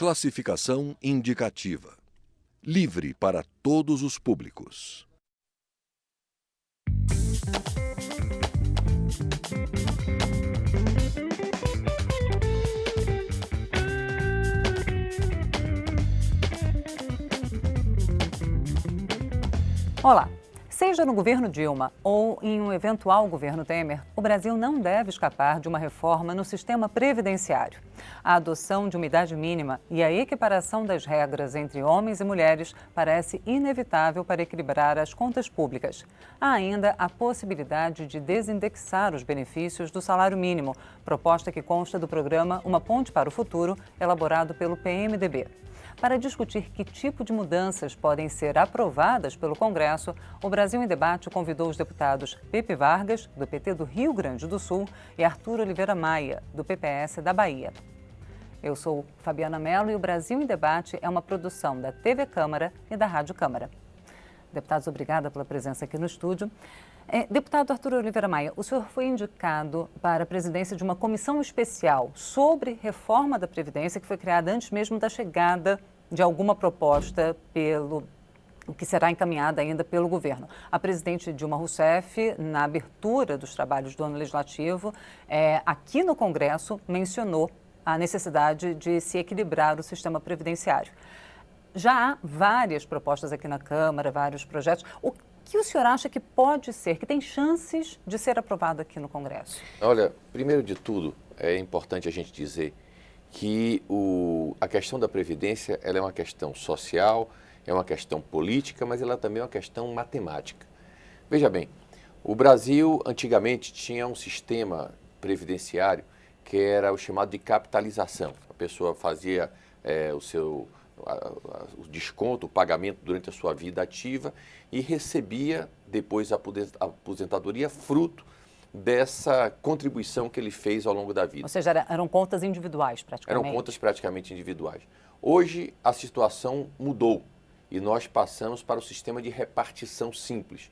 Classificação indicativa. Livre para todos os públicos. Olá! Seja no governo Dilma ou em um eventual governo Temer, o Brasil não deve escapar de uma reforma no sistema previdenciário. A adoção de uma idade mínima e a equiparação das regras entre homens e mulheres parece inevitável para equilibrar as contas públicas. Há ainda a possibilidade de desindexar os benefícios do salário mínimo, proposta que consta do programa Uma Ponte para o Futuro, elaborado pelo PMDB. Para discutir que tipo de mudanças podem ser aprovadas pelo Congresso, o Brasil em Debate convidou os deputados Pepe Vargas, do PT do Rio Grande do Sul, e Arthur Oliveira Maia, do PPS da Bahia. Eu sou Fabiana Mello e o Brasil em Debate é uma produção da TV Câmara e da Rádio Câmara. Deputados, obrigada pela presença aqui no estúdio. Deputado Arthur Oliveira Maia, o senhor foi indicado para a presidência de uma comissão especial sobre reforma da Previdência que foi criada antes mesmo da chegada de alguma proposta que será encaminhada ainda pelo governo. A presidente Dilma Rousseff, na abertura dos trabalhos do ano legislativo, aqui no Congresso, mencionou a necessidade de se equilibrar o sistema previdenciário. Já há várias propostas aqui na Câmara, vários projetos. O que o senhor acha que pode ser, que tem chances de ser aprovado aqui no Congresso? Olha, primeiro de tudo, é importante a gente dizer que a questão da Previdência ela é uma questão social, é uma questão política, mas ela também é uma questão matemática. Veja bem, o Brasil antigamente tinha um sistema previdenciário que era o chamado de capitalização. A pessoa fazia o desconto, o pagamento durante a sua vida ativa e recebia depois a aposentadoria fruto dessa contribuição que ele fez ao longo da vida. Ou seja, eram contas individuais praticamente. Eram contas praticamente individuais. Hoje a situação mudou e nós passamos para o sistema de repartição simples,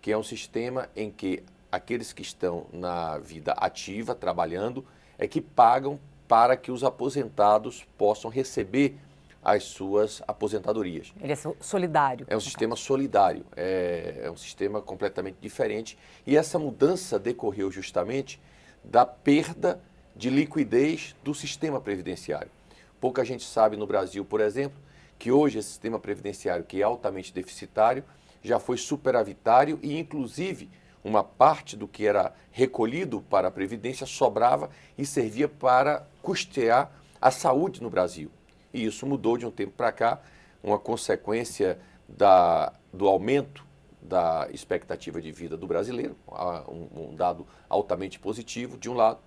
que é um sistema em que aqueles que estão na vida ativa, trabalhando, é que pagam para que os aposentados possam receber as suas aposentadorias. Ele é solidário. É um sistema solidário, é um sistema completamente diferente. E essa mudança decorreu justamente da perda de liquidez do sistema previdenciário. Pouca gente sabe no Brasil, por exemplo, que hoje esse sistema previdenciário, que é altamente deficitário, já foi superavitário e, inclusive, uma parte do que era recolhido para a Previdência sobrava e servia para custear a saúde no Brasil. E isso mudou de um tempo para cá, uma consequência do aumento da expectativa de vida do brasileiro, um dado altamente positivo de um lado,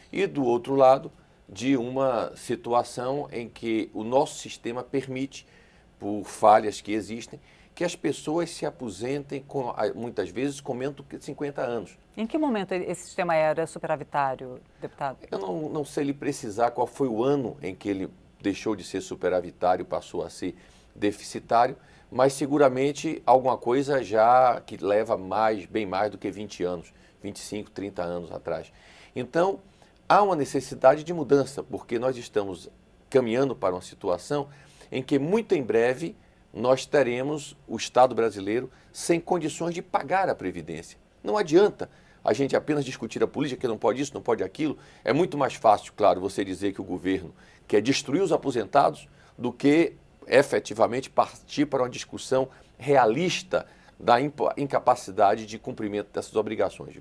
e do outro lado, de uma situação em que o nosso sistema permite, por falhas que existem, que as pessoas se aposentem, muitas vezes, com menos de 50 anos. Em que momento esse sistema era superavitário, deputado? Eu não sei lhe precisar qual foi o ano em que ele deixou de ser superavitário, passou a ser deficitário, mas seguramente alguma coisa já que leva bem mais do que 20 anos, 25, 30 anos atrás. Então, há uma necessidade de mudança, porque nós estamos caminhando para uma situação em que muito em breve nós teremos o Estado brasileiro sem condições de pagar a Previdência. Não adianta a gente apenas discutir a política, que não pode isso, não pode aquilo. É muito mais fácil, claro, você dizer que o governo quer destruir os aposentados do que efetivamente partir para uma discussão realista da incapacidade de cumprimento dessas obrigações.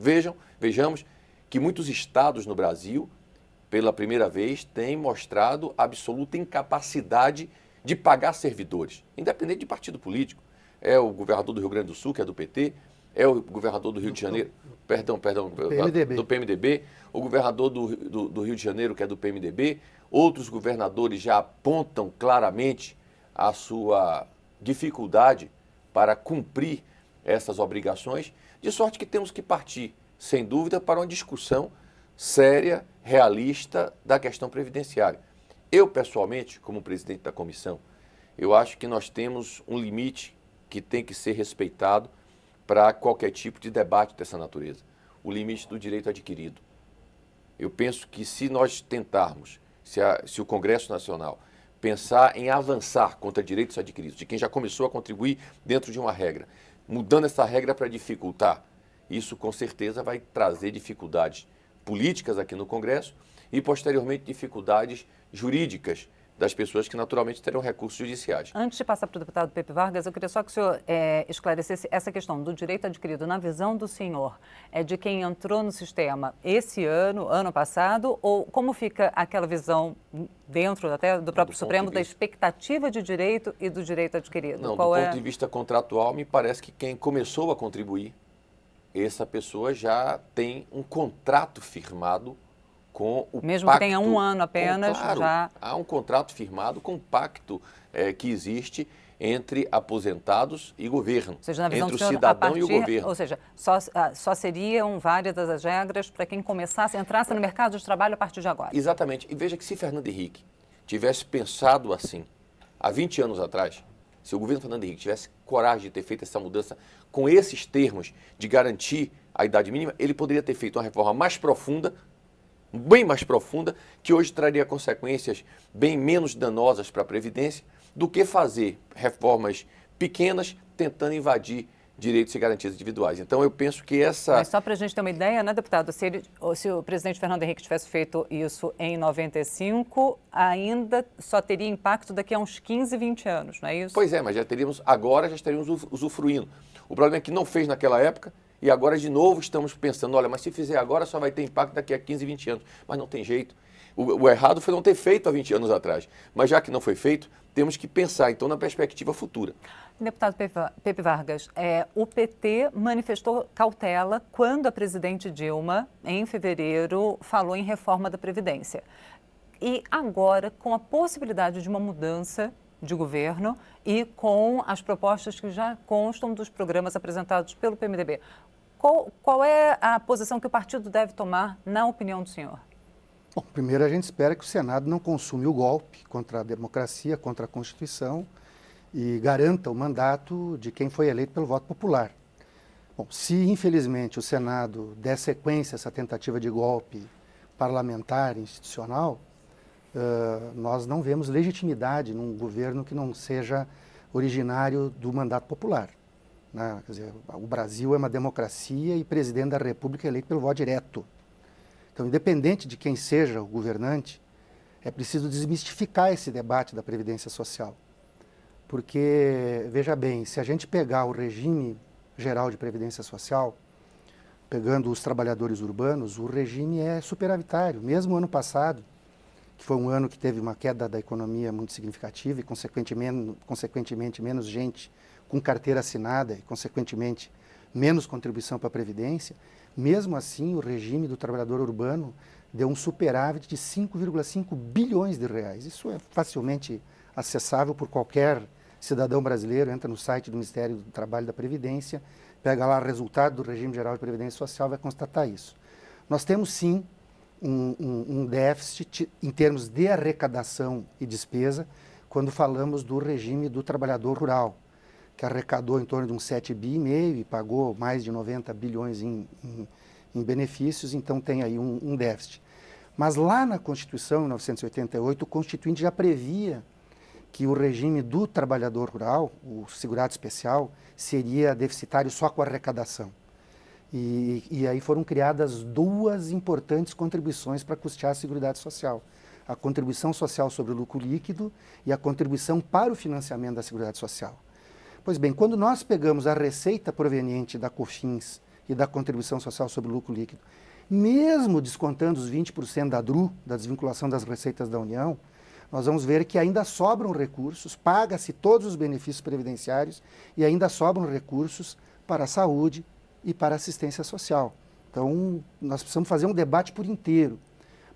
Vejamos que muitos estados no Brasil, pela primeira vez, têm mostrado absoluta incapacidade de pagar servidores, independente de partido político. É o governador do Rio Grande do Sul, que é do PT, é o governador do Rio de Janeiro, do PMDB, o governador do Rio de Janeiro, que é do PMDB, outros governadores já apontam claramente a sua dificuldade para cumprir essas obrigações, de sorte que temos que partir, sem dúvida, para uma discussão séria, realista da questão previdenciária. Eu, pessoalmente, como presidente da comissão, eu acho que nós temos um limite que tem que ser respeitado para qualquer tipo de debate dessa natureza, o limite do direito adquirido. Eu penso que se nós tentarmos, se o Congresso Nacional pensar em avançar contra direitos adquiridos, de quem já começou a contribuir dentro de uma regra, mudando essa regra para dificultar. Isso com certeza vai trazer dificuldades políticas aqui no Congresso e posteriormente dificuldades jurídicas das pessoas que naturalmente terão recursos judiciais. Antes de passar para o deputado Pepe Vargas, eu queria só que o senhor esclarecesse essa questão do direito adquirido na visão do senhor, de quem entrou no sistema esse ano, ano passado, ou como fica aquela visão dentro até do próprio Supremo da expectativa de direito e do direito adquirido? Não, do ponto de vista contratual, me parece que quem começou a contribuir, essa pessoa já tem um contrato firmado com o mesmo pacto, que tenha um ano apenas, claro, já... há um contrato firmado com o pacto que existe entre aposentados e governo, ou seja, na visão entre do senhor, o cidadão e o governo. Ou seja, só seriam válidas as regras para quem entrasse no mercado de trabalho a partir de agora. Exatamente. E veja que se Fernando Henrique tivesse pensado assim há 20 anos atrás, se o governo Fernando Henrique tivesse coragem de ter feito essa mudança com esses termos de garantir a idade mínima, ele poderia ter feito uma reforma mais profunda, bem mais profunda, que hoje traria consequências bem menos danosas para a Previdência do que fazer reformas pequenas tentando invadir direitos e garantias individuais. Então, eu penso que essa... Mas só para a gente ter uma ideia, né, deputado, se o presidente Fernando Henrique tivesse feito isso em 95, ainda só teria impacto daqui a uns 15, 20 anos, não é isso? Pois é, mas já estaríamos usufruindo. O problema é que não fez naquela época e agora de novo estamos pensando, olha, mas se fizer agora só vai ter impacto daqui a 15, 20 anos. Mas não tem jeito. O errado foi não ter feito há 20 anos atrás. Mas já que não foi feito, temos que pensar, então, na perspectiva futura. Deputado Pepe Vargas, o PT manifestou cautela quando a presidente Dilma, em fevereiro, falou em reforma da Previdência. E agora, com a possibilidade de uma mudança de governo e com as propostas que já constam dos programas apresentados pelo PMDB, qual é a posição que o partido deve tomar, na opinião do senhor? Bom, primeiro a gente espera que o Senado não consuma o golpe contra a democracia, contra a Constituição e garanta o mandato de quem foi eleito pelo voto popular. Bom, se infelizmente o Senado der sequência a essa tentativa de golpe parlamentar, institucional, nós não vemos legitimidade num governo que não seja originário do mandato popular, né? Quer dizer, o Brasil é uma democracia e presidente da República é eleito pelo voto direto. Então, independente de quem seja o governante, é preciso desmistificar esse debate da Previdência Social. Porque, veja bem, se a gente pegar o regime geral de Previdência Social, pegando os trabalhadores urbanos, o regime é superavitário. Mesmo ano passado, que foi um ano que teve uma queda da economia muito significativa e, consequentemente, menos gente com carteira assinada e, consequentemente, menos contribuição para a Previdência, mesmo assim, o regime do trabalhador urbano deu um superávit de 5,5 bilhões de reais. Isso é facilmente acessável por qualquer cidadão brasileiro, entra no site do Ministério do Trabalho e da Previdência, pega lá o resultado do regime geral de Previdência Social, vai constatar isso. Nós temos sim um déficit em termos de arrecadação e despesa quando falamos do regime do trabalhador rural, que arrecadou em torno de uns 7,5 bi e pagou mais de 90 bilhões em benefícios, então tem aí um déficit. Mas lá na Constituição, em 1988, o Constituinte já previa que o regime do trabalhador rural, o segurado especial, seria deficitário só com a arrecadação. E aí foram criadas duas importantes contribuições para custear a Seguridade Social. A contribuição social sobre o lucro líquido e a contribuição para o financiamento da Seguridade Social. Pois bem, quando nós pegamos a receita proveniente da COFINS e da contribuição social sobre o lucro líquido, mesmo descontando os 20% da DRU, da desvinculação das receitas da União, nós vamos ver que ainda sobram recursos, paga-se todos os benefícios previdenciários e ainda sobram recursos para a saúde e para a assistência social. Então, nós precisamos fazer um debate por inteiro.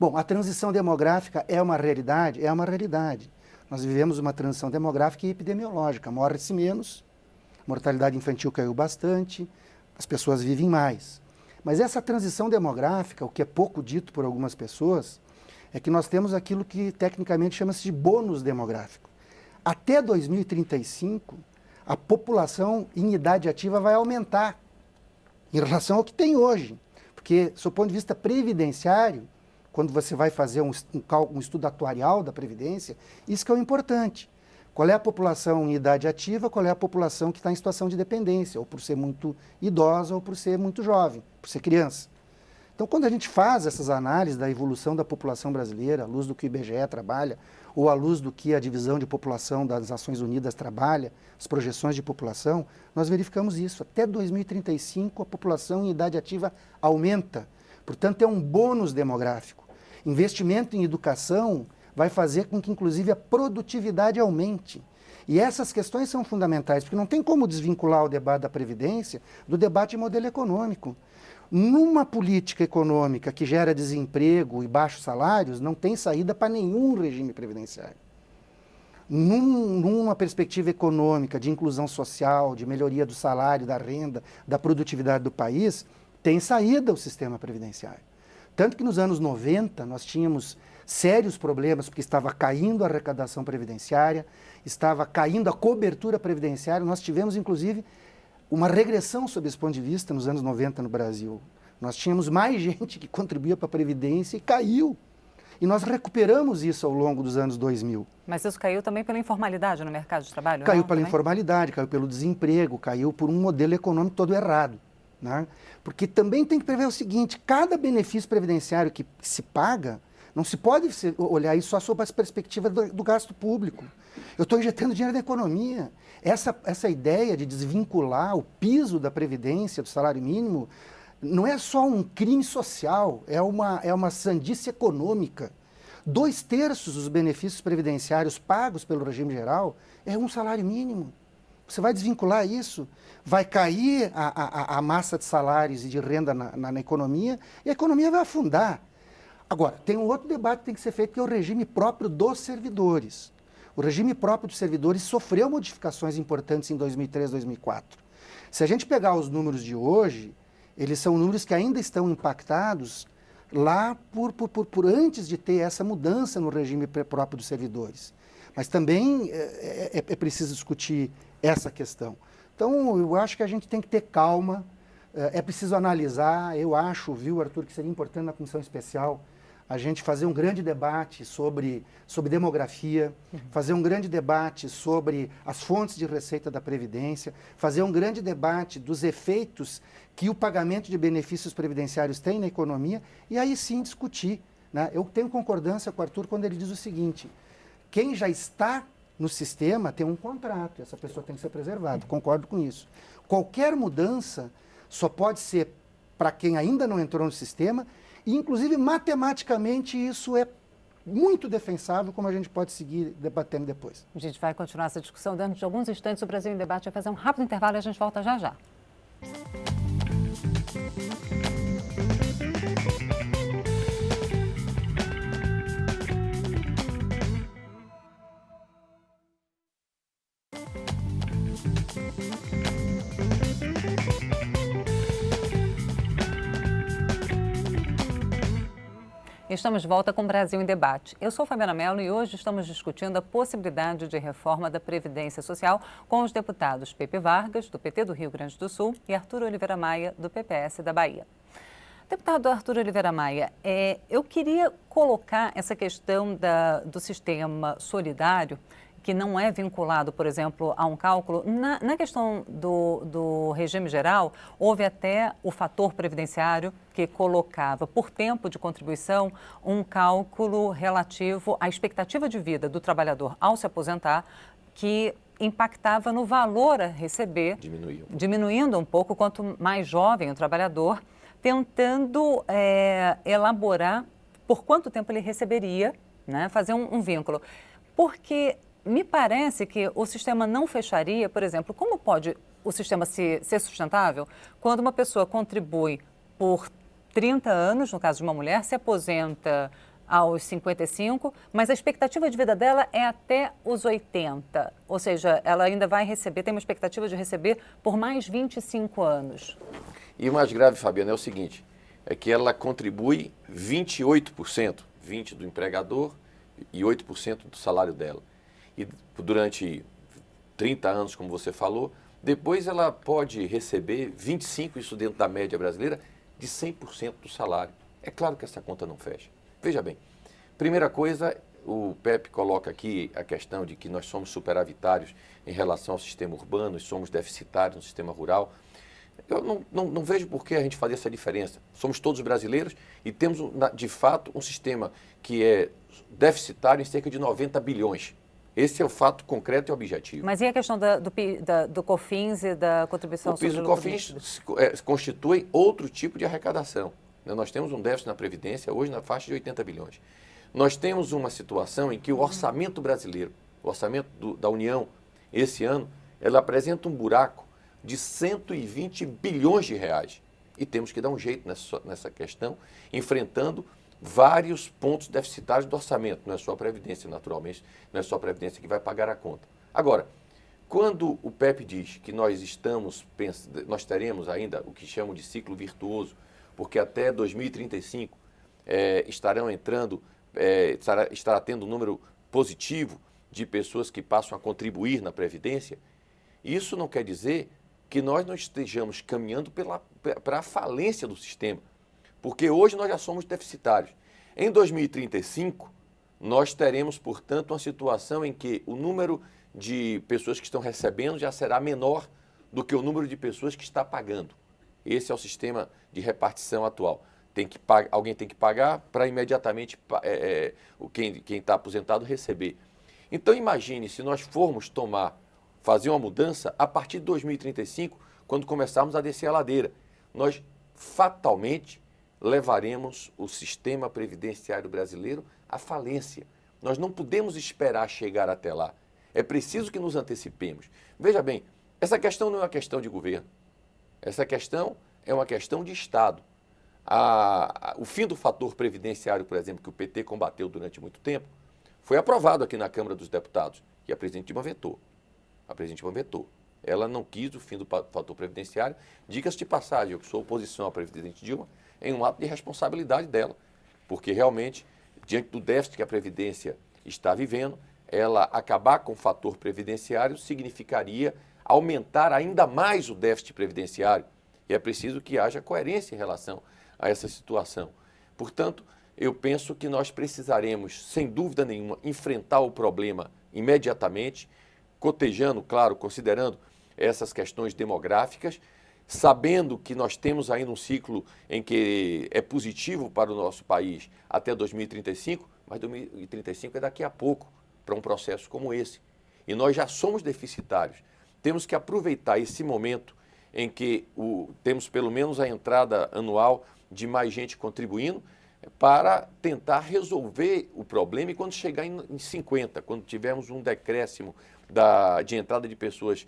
Bom, a transição demográfica é uma realidade? É uma realidade. Nós vivemos uma transição demográfica e epidemiológica. Morre-se menos, mortalidade infantil caiu bastante, as pessoas vivem mais. Mas essa transição demográfica, o que é pouco dito por algumas pessoas, é que nós temos aquilo que tecnicamente chama-se de bônus demográfico. Até 2035, a população em idade ativa vai aumentar em relação ao que tem hoje. Porque, do ponto de vista previdenciário, quando você vai fazer um estudo atuarial da Previdência, isso que é o importante. Qual é a população em idade ativa, qual é a população que está em situação de dependência, ou por ser muito idosa, ou por ser muito jovem, por ser criança. Então, quando a gente faz essas análises da evolução da população brasileira, à luz do que o IBGE trabalha, ou à luz do que a divisão de população das Nações Unidas trabalha, as projeções de população, nós verificamos isso. Até 2035, a população em idade ativa aumenta. Portanto, é um bônus demográfico. Investimento em educação vai fazer com que, inclusive, a produtividade aumente. E essas questões são fundamentais, porque não tem como desvincular o debate da Previdência do debate de modelo econômico. Numa política econômica que gera desemprego e baixos salários, não tem saída para nenhum regime previdenciário. Numa perspectiva econômica de inclusão social, de melhoria do salário, da renda, da produtividade do país, tem saída o sistema previdenciário. Tanto que nos anos 90 nós tínhamos sérios problemas, porque estava caindo a arrecadação previdenciária, estava caindo a cobertura previdenciária, nós tivemos inclusive uma regressão sob esse ponto de vista nos anos 90 no Brasil. Nós tínhamos mais gente que contribuía para a Previdência e caiu. E nós recuperamos isso ao longo dos anos 2000. Mas isso caiu também pela informalidade no mercado de trabalho? Caiu não, pela também? informalidade, caiu pelo desemprego, caiu por um modelo econômico todo errado. Né? Porque também tem que prever o seguinte, cada benefício previdenciário que se paga, não se pode olhar isso só sob a perspectiva do gasto público. Eu estou injetando dinheiro na economia. Essa ideia de desvincular o piso da Previdência, do salário mínimo, não é só um crime social, é uma sandice econômica. 2/3 dos benefícios previdenciários pagos pelo regime geral é um salário mínimo. Você vai desvincular isso, vai cair a massa de salários e de renda na economia e a economia vai afundar. Agora, tem um outro debate que tem que ser feito, que é o regime próprio dos servidores. O regime próprio dos servidores sofreu modificações importantes em 2003, 2004. Se a gente pegar os números de hoje, eles são números que ainda estão impactados lá por antes de ter essa mudança no regime próprio dos servidores. Mas também é preciso discutir essa questão. Então, eu acho que a gente tem que ter calma, é preciso analisar. Eu acho, viu, Arthur, que seria importante na comissão especial a gente fazer um grande debate sobre demografia, fazer um grande debate sobre as fontes de receita da Previdência, fazer um grande debate dos efeitos que o pagamento de benefícios previdenciários tem na economia e aí sim discutir. Né? Eu tenho concordância com o Arthur quando ele diz o seguinte, quem já está no sistema tem um contrato, essa pessoa tem que ser preservada, concordo com isso. Qualquer mudança só pode ser para quem ainda não entrou no sistema e, inclusive, matematicamente, isso é muito defensável, como a gente pode seguir debatendo depois. A gente vai continuar essa discussão dentro de alguns instantes. O Brasil em Debate vai fazer um rápido intervalo e a gente volta já já. Estamos de volta com o Brasil em Debate. Eu sou Fabiana Mello e hoje estamos discutindo a possibilidade de reforma da Previdência Social com os deputados Pepe Vargas, do PT do Rio Grande do Sul, e Arthur Oliveira Maia, do PPS da Bahia. Deputado Arthur Oliveira Maia, eu queria colocar essa questão do sistema solidário, que não é vinculado, por exemplo, a um cálculo. Na questão do regime geral, houve até o fator previdenciário que colocava, por tempo de contribuição, um cálculo relativo à expectativa de vida do trabalhador ao se aposentar, que impactava no valor a receber, diminuindo um pouco quanto mais jovem o trabalhador, tentando elaborar por quanto tempo ele receberia, né, fazer um vínculo. Porque me parece que o sistema não fecharia, por exemplo, como pode o sistema ser sustentável quando uma pessoa contribui por 30 anos, no caso de uma mulher, se aposenta aos 55, mas a expectativa de vida dela é até os 80, ou seja, ela ainda vai receber, tem uma expectativa de receber por mais 25 anos. E o mais grave, Fabiana, é o seguinte, é que ela contribui 28%, 20% do empregador e 8% do salário dela. E durante 30 anos, como você falou, depois ela pode receber 25%, isso dentro da média brasileira, de 100% do salário. É claro que essa conta não fecha. Veja bem, primeira coisa, o Pepe coloca aqui a questão de que nós somos superavitários em relação ao sistema urbano e somos deficitários no sistema rural. Eu não vejo por que a gente fazer essa diferença. Somos todos brasileiros e temos, de fato, um sistema que é deficitário em cerca de 90 bilhões. Esse é o fato concreto e objetivo. Mas e a questão do COFINS e da contribuição O PIS e o sobre o COFINS constituem outro tipo de arrecadação. Nós temos um déficit na Previdência hoje na faixa de 80 bilhões. Nós temos uma situação em que o orçamento brasileiro, o orçamento da União, esse ano, ela apresenta um buraco de 120 bilhões de reais. E temos que dar um jeito nessa questão, enfrentando vários pontos deficitários do orçamento. Não é só a Previdência, naturalmente, não é só a Previdência que vai pagar a conta. Agora, quando o Pepe diz que nós teremos ainda o que chamam de ciclo virtuoso, porque até 2035 estará tendo um número positivo de pessoas que passam a contribuir na Previdência, isso não quer dizer que nós não estejamos caminhando para a falência do sistema, porque hoje nós já somos deficitários. Em 2035, nós teremos, portanto, uma situação em que o número de pessoas que estão recebendo já será menor do que o número de pessoas que está pagando. Esse é o sistema de repartição atual. Alguém tem que pagar para imediatamente quem está aposentado receber. Então imagine se nós formos fazer uma mudança a partir de 2035, quando começarmos a descer a ladeira. Nós fatalmente levaremos o sistema previdenciário brasileiro à falência. Nós não podemos esperar chegar até lá. É preciso que nos antecipemos. Veja bem, essa questão não é uma questão de governo. Essa questão é uma questão de Estado. O fim do fator previdenciário, por exemplo, que o PT combateu durante muito tempo, foi aprovado aqui na Câmara dos Deputados e a presidente Dilma vetou. Ela não quis o fim do fator previdenciário. Diga-se de passagem, eu sou oposição à presidente Dilma em um ato de responsabilidade dela, porque realmente, diante do déficit que a Previdência está vivendo, ela acabar com o fator previdenciário significaria aumentar ainda mais o déficit previdenciário. E é preciso que haja coerência em relação a essa situação. Portanto, eu penso que nós precisaremos, sem dúvida nenhuma, enfrentar o problema imediatamente, cotejando, claro, considerando essas questões demográficas, sabendo que nós temos ainda um ciclo em que é positivo para o nosso país até 2035, mas 2035 é daqui a pouco para um processo como esse. E nós já somos deficitários. Temos que aproveitar esse momento em que temos pelo menos a entrada anual de mais gente contribuindo para tentar resolver o problema e quando chegar em 50, quando tivermos um decréscimo de entrada de pessoas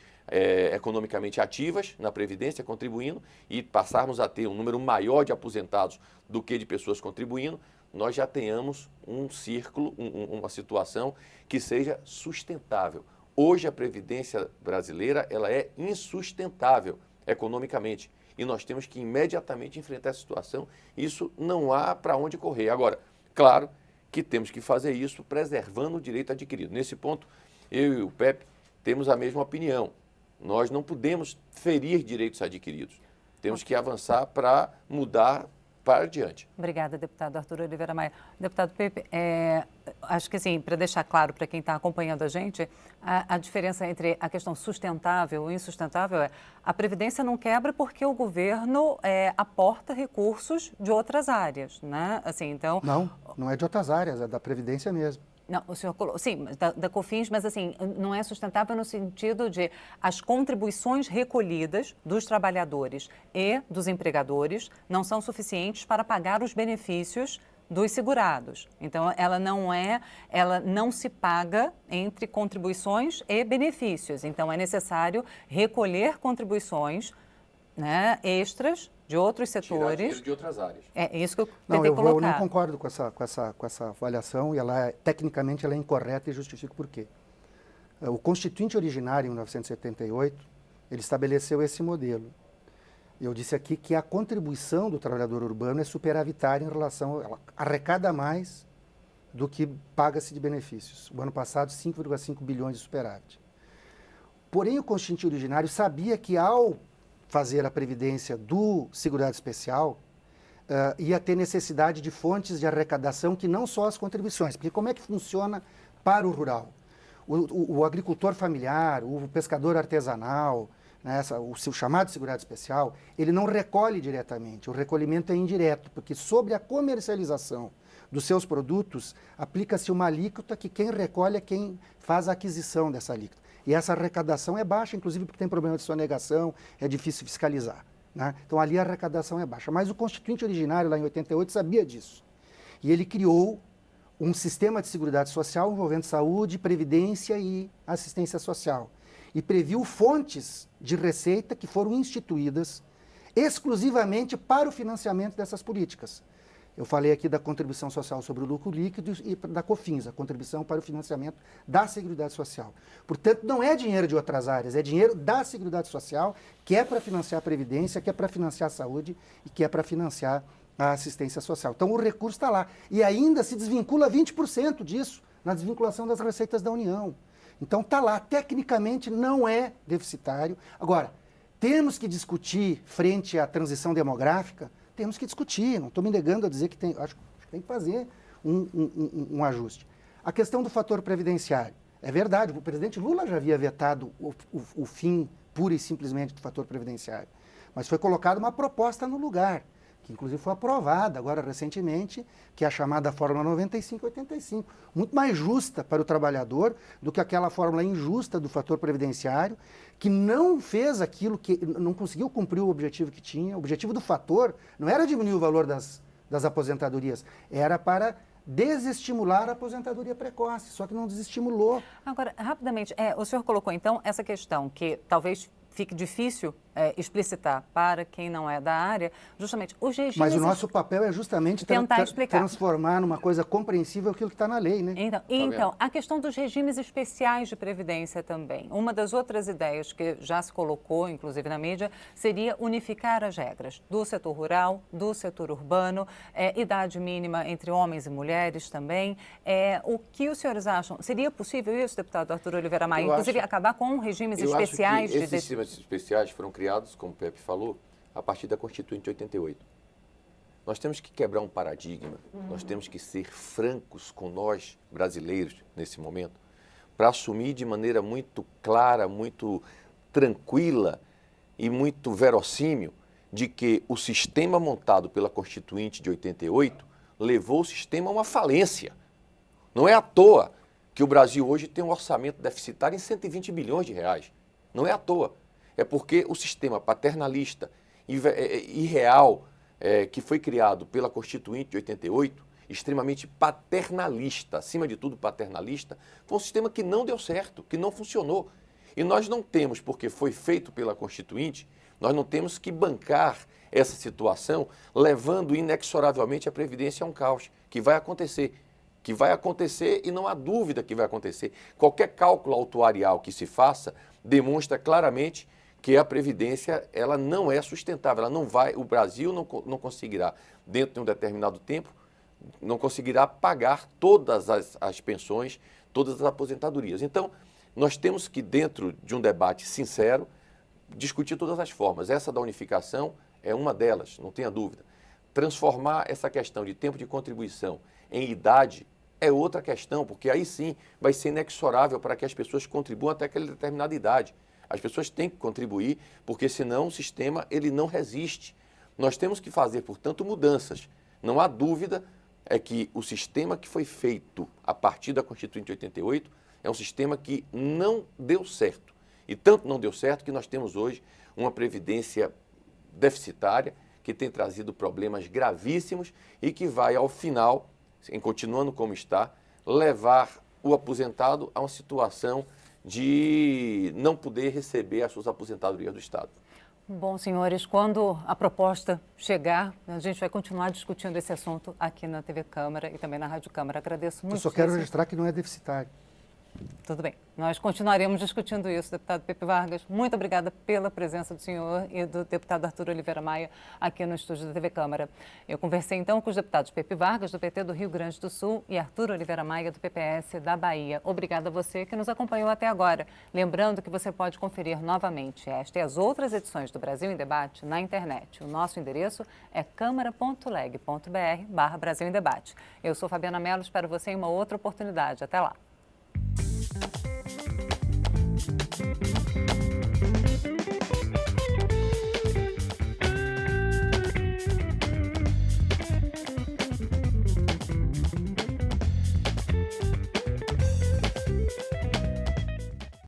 economicamente ativas na Previdência contribuindo e passarmos a ter um número maior de aposentados do que de pessoas contribuindo, nós já tenhamos um círculo, uma situação que seja sustentável. Hoje a Previdência brasileira ela é insustentável economicamente e nós temos que imediatamente enfrentar essa situação. Isso não há para onde correr. Agora, claro que temos que fazer isso preservando o direito adquirido. Nesse ponto, eu e o Pepe temos a mesma opinião. Nós não podemos ferir direitos adquiridos. Temos que avançar para mudar para adiante. Obrigada, deputado Arthur Oliveira Maia. Deputado Pepe, acho que assim, para deixar claro para quem está acompanhando a gente, a diferença entre a questão sustentável e insustentável é a Previdência não quebra porque o governo aporta recursos de outras áreas, né? Assim, então... Não é de outras áreas, é da Previdência mesmo. Não, o senhor colocou, sim, da COFINS, mas assim, não é sustentável no sentido de as contribuições recolhidas dos trabalhadores e dos empregadores não são suficientes para pagar os benefícios dos segurados. Então, ela não se paga entre contribuições e benefícios. Então, é necessário recolher contribuições, né, extras de outros setores. Tirar dinheiro de outras áreas. É isso que eu tentei colocar. Eu não concordo com essa avaliação e tecnicamente ela é incorreta e justifico por quê. O Constituinte originário, em 1978, ele estabeleceu esse modelo. Eu disse aqui que a contribuição do trabalhador urbano é superavitária em relação... Ela arrecada mais do que paga-se de benefícios. O ano passado, 5,5 bilhões de superávit. Porém, o Constituinte originário sabia que ao fazer a previdência do segurado especial, ia ter necessidade de fontes de arrecadação que não só as contribuições. Porque como é que funciona para o rural? O agricultor familiar, o pescador artesanal, né, o seu chamado segurado especial, ele não recolhe diretamente, o recolhimento é indireto, porque sobre a comercialização dos seus produtos, aplica-se uma alíquota que quem recolhe é quem faz a aquisição dessa alíquota. E essa arrecadação é baixa, inclusive porque tem problema de sonegação, é difícil fiscalizar, né? Então ali a arrecadação é baixa. Mas o Constituinte originário, lá em 88, sabia disso. E ele criou um sistema de seguridade social envolvendo saúde, previdência e assistência social. E previu fontes de receita que foram instituídas exclusivamente para o financiamento dessas políticas. Eu falei aqui da contribuição social sobre o lucro líquido e da COFINS, a contribuição para o financiamento da Seguridade Social. Portanto, não é dinheiro de outras áreas, é dinheiro da Seguridade Social, que é para financiar a Previdência, que é para financiar a saúde e que é para financiar a assistência social. Então, o recurso está lá. E ainda se desvincula 20% disso na desvinculação das receitas da União. Então, está lá. Tecnicamente, não é deficitário. Agora, temos que discutir frente à transição demográfica. Temos que discutir, não estou me negando a dizer que tem, acho que tem que fazer um ajuste. A questão do fator previdenciário, é verdade, o presidente Lula já havia vetado o fim pura e simplesmente do fator previdenciário, mas foi colocada uma proposta no lugar, que inclusive foi aprovada agora recentemente, que é a chamada Fórmula 95-85, muito mais justa para o trabalhador do que aquela fórmula injusta do fator previdenciário, que não fez aquilo, que não conseguiu cumprir o objetivo que tinha. O objetivo do fator não era diminuir o valor das aposentadorias, era para desestimular a aposentadoria precoce, só que não desestimulou. Agora, rapidamente, o senhor colocou então essa questão que talvez fique difícil explicitar para quem não é da área, justamente os regimes... Mas o nosso papel é justamente tentar explicar, transformar numa coisa compreensível aquilo que está na lei, né? Então, a questão dos regimes especiais de previdência também. Uma das outras ideias que já se colocou, inclusive na mídia, seria unificar as regras do setor rural, do setor urbano, idade mínima entre homens e mulheres também. O que os senhores acham? Seria possível isso, deputado Arthur Oliveira Maia? Inclusive, acabar com regimes especiais? Esses sistemas especiais foram criados, como o Pepe falou, a partir da Constituinte de 88. Nós temos que quebrar um paradigma, nós temos que ser francos com nós, brasileiros, nesse momento, para assumir de maneira muito clara, muito tranquila e muito verossímil de que o sistema montado pela Constituinte de 88 levou o sistema a uma falência. Não é à toa que o Brasil hoje tem um orçamento deficitário em 120 bilhões de reais. Não é à toa. É porque o sistema paternalista e real que foi criado pela Constituinte de 88, extremamente paternalista, acima de tudo paternalista, foi um sistema que não deu certo, que não funcionou. E nós não temos, porque foi feito pela Constituinte, nós não temos que bancar essa situação, levando inexoravelmente a Previdência a um caos, que vai acontecer e não há dúvida que vai acontecer. Qualquer cálculo autuarial que se faça demonstra claramente que a Previdência ela não é sustentável, ela não vai, o Brasil não conseguirá, dentro de um determinado tempo, não conseguirá pagar todas as pensões, todas as aposentadorias. Então, nós temos que, dentro de um debate sincero, discutir todas as formas. Essa da unificação é uma delas, não tenha dúvida. Transformar essa questão de tempo de contribuição em idade é outra questão, porque aí sim vai ser inexorável para que as pessoas contribuam até aquela determinada idade. As pessoas têm que contribuir, porque senão o sistema ele não resiste. Nós temos que fazer, portanto, mudanças. Não há dúvida que o sistema que foi feito a partir da Constituinte de 88 é um sistema que não deu certo. E tanto não deu certo que nós temos hoje uma previdência deficitária, que tem trazido problemas gravíssimos e que vai, ao final, continuando como está, levar o aposentado a uma situação de não poder receber as suas aposentadorias do Estado. Bom, senhores, quando a proposta chegar, a gente vai continuar discutindo esse assunto aqui na TV Câmara e também na Rádio Câmara. Agradeço muito. Eu só quero registrar que não é deficitário. Tudo bem. Nós continuaremos discutindo isso, deputado Pepe Vargas. Muito obrigada pela presença do senhor e do deputado Arthur Oliveira Maia aqui no estúdio da TV Câmara. Eu conversei então com os deputados Pepe Vargas, do PT do Rio Grande do Sul, e Arthur Oliveira Maia, do PPS da Bahia. Obrigada a você que nos acompanhou até agora. Lembrando que você pode conferir novamente esta e as outras edições do Brasil em Debate na internet. O nosso endereço é câmara.leg.br/Brasil em Debate. Eu sou Fabiana Mello, espero você em uma outra oportunidade. Até lá.